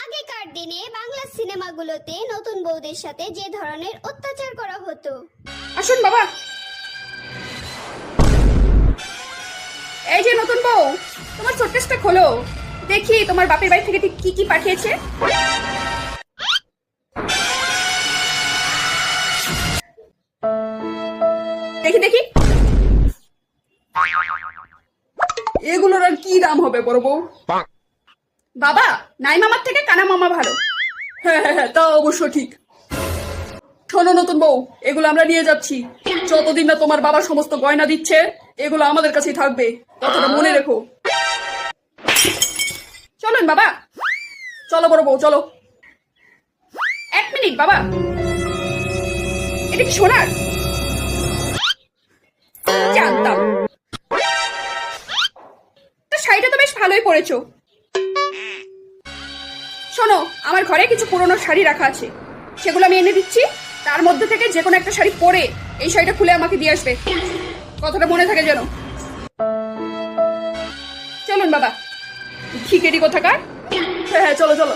আগেকার দিনে বাংলা সিনেমাগুলোতে নতুন বউদের সাথে যে ধরনের অত্যাচার করা হতো। আসুন বাবা, এই যে নতুন বউ, তোমার শোকেসটা খোলো, দেখি তোমার বাপের বাড়ি থেকে ঠিক কি কি পাঠিয়েছে। দেখি দেখি, এগুলোর আর কি দাম হবে বড় বউ? বাবা, নাই মামার থেকে কানা মামা ভালো। হ্যাঁ হ্যাঁ হ্যাঁ, তা অবশ্য ঠিক। শোনো নতুন বউ, এগুলো আমরা নিয়ে যাচ্ছি। যতদিন না তোমার বাবা সমস্ত গয়না দিচ্ছে, এগুলো আমাদের কাছেই থাকবে, কথাটা মনে রেখো। চলুন বাবা, চলো বড় বউ চলো। এক মিনিট বাবা, এটা কি সোনার? জানতাম। শাড়িটা তো বেশ ভালোই পরেছো। শোনো, আমার ঘরে কিছু পুরনো শাড়ি রাখা আছে, সেগুলো আমি এনে দিচ্ছি। তার মধ্যে থেকে যে কোনো একটা শাড়ি পরে এই শাড়িটা খুলে আমাকে দিয়ে আসবে, কথাটা মনে থাকে যেন। চলুন বাবা, ঠিক এটি কোথাকার। হ্যাঁ হ্যাঁ, চলো চলো।